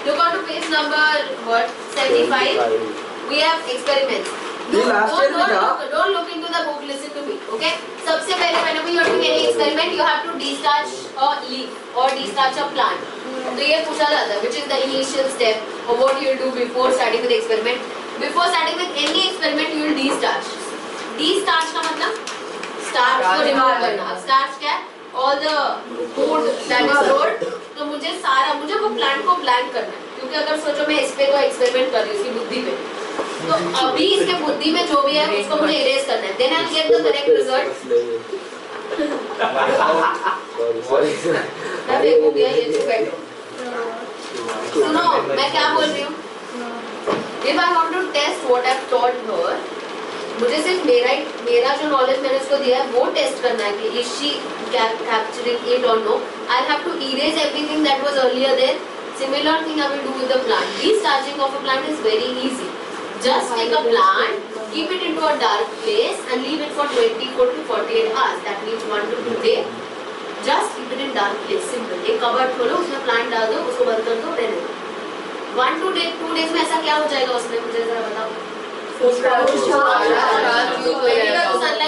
Look on to page number what 75. We have experiments. Don't look into the book. Listen to me. Okay. सबसे पहले whenever you are doing any experiment, you have to destarch a leaf or destarch a plant. तो ये पूछा जाता है which is the initial step or what you will do before starting with the experiment. Before starting with any experiment, you will destarch. Destarch का मतलब starch को remove करना. अब starch क्या है? All the food that is stored. तो मुझे वो प्लांट को ब्लैंक करना है, क्योंकि अगर सोचो मैं इस पे तो एक्सपेरिमेंट कर रही हूँ इसकी बुद्धि पे, तो अभी इसके बुद्धि में जो भी है उसको मुझे इरेज करना है. Then I will get the correct result. मैं देखो गया ये तो बैठो. सुनो मैं क्या बोल रही हूँ. If I want to test what I've taught her, मुझे सिर्फ मेरा जो नॉलेज मैंने उसको दिया है वो टेस्ट करना है कि is she capturing it or no. I'll have to erase everything that was earlier there. Similar thing I will do with the plant. Destarching of a plant is very easy. Just take a plant, keep it into a dark place and leave it for 24 to 48 hours. That means 1 to 2 days. Just keep it in dark place. Simple. एक covered खोलो, उसमें plant डाल दो, उसको बंद कर दो, रहने दो. 1 to 2 days में ऐसा क्या हो जाएगा उसमें, मुझे जरा बताओ. सनलाइट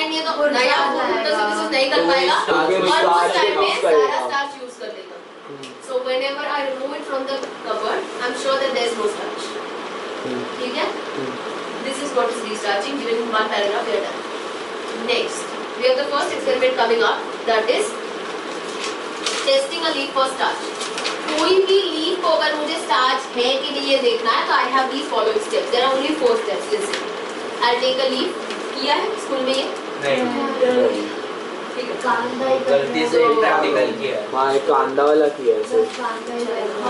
नहीं है तो नया फोटोसिंथेसिस नहीं कर पाएगा और उस टाइम में सारा स्टार्च यूज कर लेगा. So whenever I remove it from the cupboard, I'm sure that there is no starch. ठीक है? This is what is destarching. Given in one paragraph, we are done. Next, we have the first experiment coming up. That is testing a leaf for starch. कोई भी leaf को अगर मुझे starch है कि नहीं ये देखना है तो I have these following steps. There are only 4 steps. Listen. I take a leaf. किया है स्कूल में ये? नहीं. ठीक है. गलती से प्रैक्टिकल किया है. हां एक कांदा वाला किया है.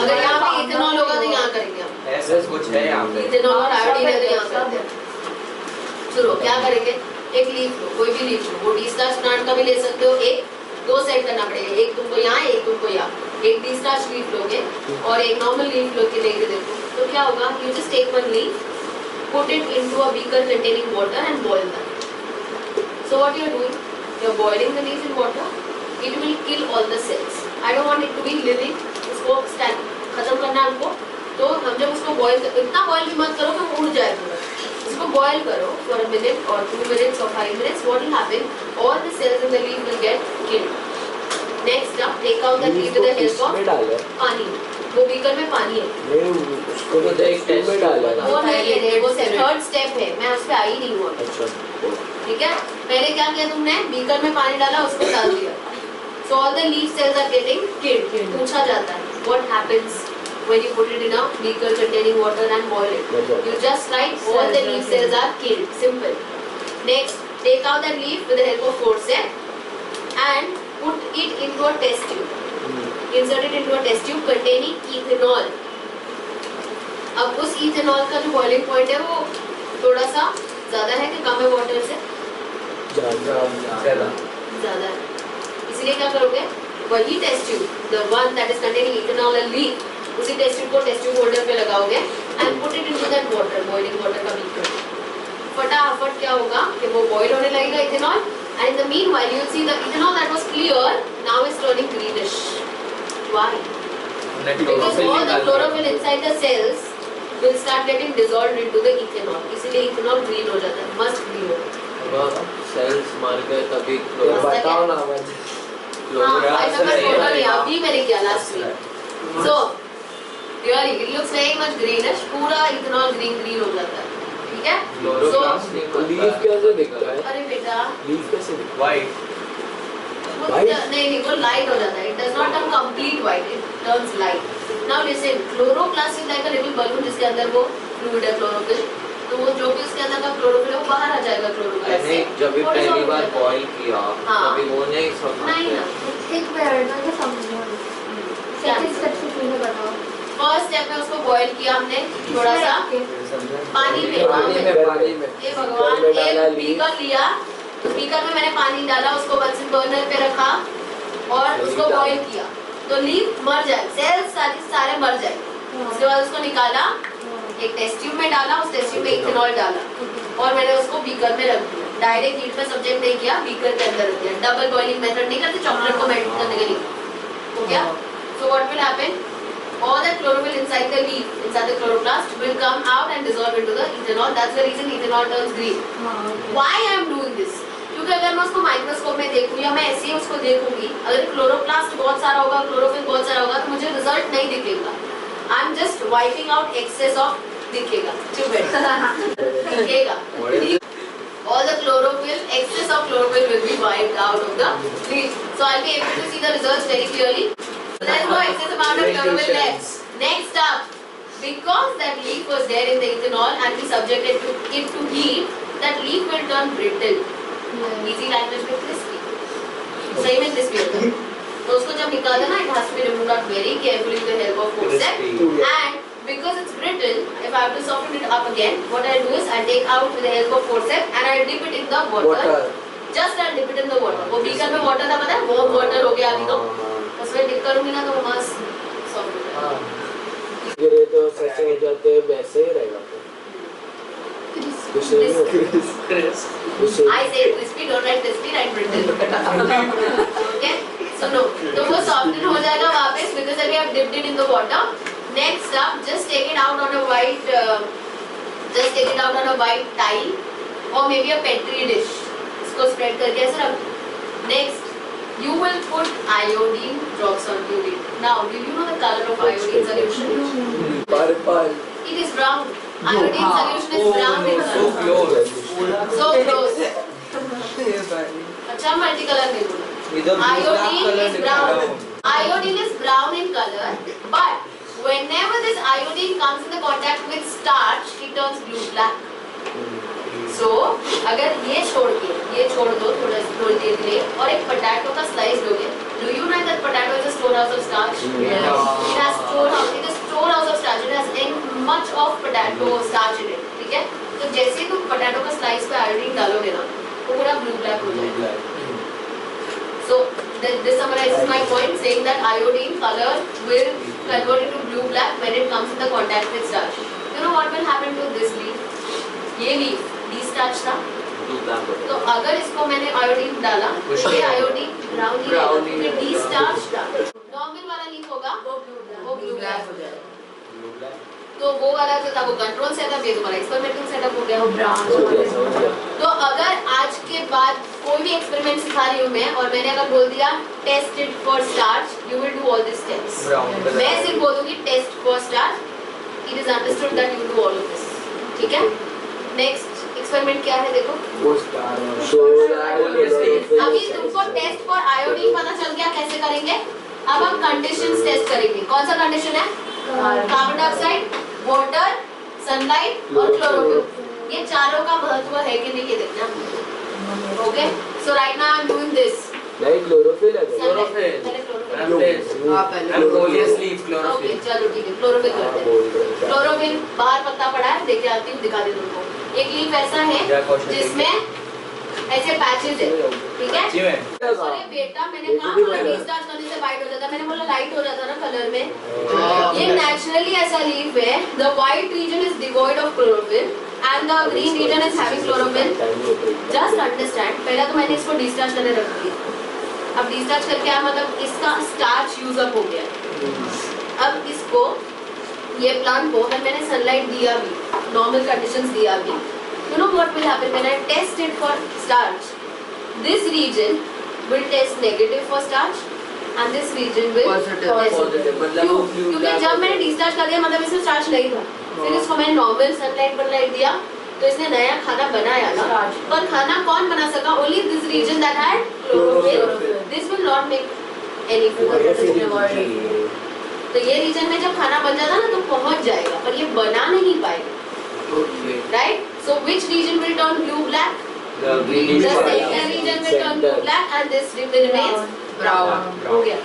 अगर यहां पे इथेनॉल होगा तो यहां करेंगे हम. ऐसा कुछ है यहां पे. इथेनॉल और आयोडीन है तो यहां करते हैं. चलो क्या करेंगे. एक लीफ लो, कोई भी लीफ लो. वो डिस्टार्च प्लांट का भी ले सकते हो. एक 2 सेट करना पड़ेगा. एक तुमको यहाँ, एक तुमको यहाँ. एक डिस्टार्च लीफ लोगे और एक नॉर्मल लीफ लोगे. लेके देखो तो क्या होगा. You just take one leaf, put it into a beaker containing water and boil that. So what you are doing, you are boiling the leaf in water. It will kill all the cells. I don't want it to be living. इसको खत्म करना है हमको. तो हम जब उसको boil, इतना बॉईल भी मत करो कि वो उड़ जाए पूरा. इसको बॉईल करो फॉर अ मिनट और 2 minutes और 5 minutes. What will happen, all the cells in the leaf will get killed. Next up, take out the leaf with the help of पानी. वो बीकर में पानी है. नहीं उसको तो एक टेस्ट में डाला. वो नहीं है, वो थर्ड स्टेप है. मैं उस पे आई नहीं हूँ. अच्छा ठीक है. पहले क्या किया तुमने, बीकर में पानी डाला, उसको डाल दिया. So all the leaf cells are getting killed. पूछा जाता है what happens when you put it in a beaker containing water and boil it. You just write all the leaf cells are killed. Simple. Next, take out that leaf with the help of forceps and put it into a test tube. Insert it into a test tube containing ethanol. अब उस ethanol का जो boiling point है वो थोड़ा सा ज़्यादा है कि कम है वाटर से? ज़्यादा है. इसलिए क्या करोगे, वही test tube, the one that is containing ethanol and leaf, उसी टेस्ट ट्यूब को टेस्ट ट्यूब होल्डर पे लगाओगे and put it into that water, boiling water का beaker. फटाफट क्या होगा कि वो boil होने लगेगा ethanol. And in the meanwhile, you will see the ethanol that was clear now is turning greenish. Why? Because all the chlorophyll inside the cells will start getting dissolved into the ethanol. इसीलिए ethanol green हो जाता है. Must green हो. Sales मर गए तभी बताओ ना. अभी मैंने किया last week. So really, it looks very much greenish. पूरा ethanol green हो जाता है. ठीक है. So लीफ कैसे दिखता है? अरे बेटा लीफ कैसे दिखता है? वाइट. नहीं वो लाइट हो जाता है. It does not turn complete white. It turns light. Now listen, chloroplast is like a little balloon जिसके अंदर वो fluid है chlorophyll. तो वो जो भी उसके अंदर का chlorophyll है वो बाहर आ जाएगा chloroplast से. जब भी पहली बार बॉईल किया तभी वो नहीं समझ. नहीं ना. एक मिनट में तो समझ नहीं. सेकंड स्टेप से क्यों बताओ. फर्स्ट स्टेप में उसको बॉईल किया हमने थोड़ा सा पानी में. ये भगवान, एक बीकर लिया, बीकर में मैंने पानी डाला, उसको बंसन बर्नर पे रखा और उसको बॉईल किया तो लीफ मर जाए, सेल्स सारे मर जाए. उसके बाद उसको निकाला, एक टेस्ट ट्यूब में डाला, उस टेस्ट ट्यूब में इथेनॉल डाला और मैंने उसको बीकर में रख दिया. डायरेक्ट हीट में सब्जेक्ट नहीं किया, बीकर के अंदर रख दिया. डबल बॉइलिंग मेथड नहीं करते चॉकलेट को मेल्ट करने के लिए. हो गया. So what will happen, all that chlorophyll inside the leaf, inside the chloroplast will come out and dissolve into the ethanol. That's the reason ethanol turns green. Why I am doing this? क्योंकि अगर मैं उसको microscope में देखूँ या मैं ऐसे ही उसको देखूंगी, अगर क्लोरोप्लास्ट बहुत सारा होगा, क्लोरोफिल बहुत सारा होगा, तो मुझे रिजल्ट नहीं दिखेगा. I am just wiping out excess of दिखेगा. दिखेगा. All the chlorophyll, excess of chlorophyll will be wiped out of the leaf. So I'll be able to see the results very clearly. There is no excess amount of chlorophyll left. Next up, because that leaf was there in the ethanol and we subjected it to heat, that leaf will turn brittle. Easy language में crispy. सही में crispy होता है. तो उसको जब निकालना ना, it has to be removed out very carefully with the help of forceps. And because it's brittle, if I have to soften it up again, what I do is I take out with the help of forceps and I dip it in the water. Just I dip it in the water. वो beaker में water था, पता है? वो water हो गया अभी तो. उसमें dip करूँगी ना तो मस्त soft हो जाएगा. गिरे तो सच्चे हो जाते हैं, वैसे ही रहेगा. I say crispy, don't write crispy, write brittle. Okay? So no. तो वो soften हो जाएगा वापस because we have dipped it in the water. Next up, just take it out on a white, tile or maybe a petri dish. इसको spread करके ऐसे रख. Next, you will put iodine drops onto it. Now, do you know the color of iodine solution? Purple. It is brown. Iodine solution is brown in So color. close. So close. अच्छा multicolor नहीं बोला. Iodine is brown. Iodine is brown in color, but whenever this iodine comes in the contact with starch, it turns blue black. So, अगर ये छोड़ दो थोड़ी देर के लिए और एक potato का slice लोगे, do you know that potato is a storehouse of starch? Yes. It has it is storehouse of starch. It has much of potato starch in it. ठीक है? तो जैसे ही तुम potato का slice पे iodine डालोगे ना, वो पूरा blue black हो जाएगा. So this summarizes my point, saying that iodine color will convert into blue black when it comes in the contact with starch. You know what will happen to this leaf? ये leaf de-starch था. तो अगर इसको मैंने iodine डाला, तो ये iodine brown ही रहेगा, क्योंकि de-starch था. Normal वाला leaf होगा, वो blue black हो जाएगा. तो वो वाला जो था वो कंट्रोल सेटअप, ये तुम्हारा एक्सपेरिमेंटल सेटअप हो गया. तो अगर आज के बाद कोई भी एक्सपेरिमेंट सिखा रही हूँ मैं और मैंने अगर बोल दिया test it for starch, you will do all this steps. मैं सिर्फ बोलूँगी test for starch. It is understood that you do all of this. ठीक है? नेक्स्ट एक्सपेरिमेंट क्या है देखो. अभी तुमको टेस्ट फॉर आयोडीन पता चल गया कैसे करेंगे. अब हम कंडीशंस टेस्ट करेंगे. कौन सा कंडीशन है? कार्बन डाइऑक्साइड, वाटर, सनलाइट और क्लोरोफिल. ये चारों का महत्व है कि नहीं ये देखना. Okay, so right now I am doing this. नहीं क्लोरोफिल है. ओके चलो ठीक है, क्लोरोफिल करते हैं. क्लोरोफिल बाहर पत्ता पड़ा है, देखे आती हूँ, दिखा दे तुमको. एक लीफ ऐसा है जिसमें ऐसे पैचेस है. ठीक है? अरे बेटा मैंने कहा था रीस्टार्ट करने से वाइट हो जाता, मैंने बोला लाइट हो जाता ना कलर में. ये नेचुरली ऐसा लीफ है. The white region is devoid of chlorophyll and the green region is having chlorophyll. Just understand, पहला तो मैंने इसको डिस्चार्ज करने रख दिया. अब डिस्चार्ज करके आया मतलब इसका स्टार्च यूज अप हो गया. अब इसको ये प्लांट को अगर मैंने सनलाइट दिया भी, नॉर्मल कंडीशंस दिया भी, you know what will happen when I test it for starch? This region will test negative for starch and this region will positive. क्योंकि जब मैंने डिस्चार्ज कर दिया मतलब इसमें स्टार्च नहीं था. फिर इसको मैंने नॉर्मल सनलाइट पर लाइट दिया तो इसने नया खाना बनाया ना. पर खाना कौन बना सका? Only this region that had chlorophyll. This will not make any food. तो ये रीजन में जब खाना बन जाता ना तो पहुंच जाएगा, पर ये बना नहीं पाएगा. Right? So which region will turn blue black? The center region will turn blue black and this remains brown. हो गया.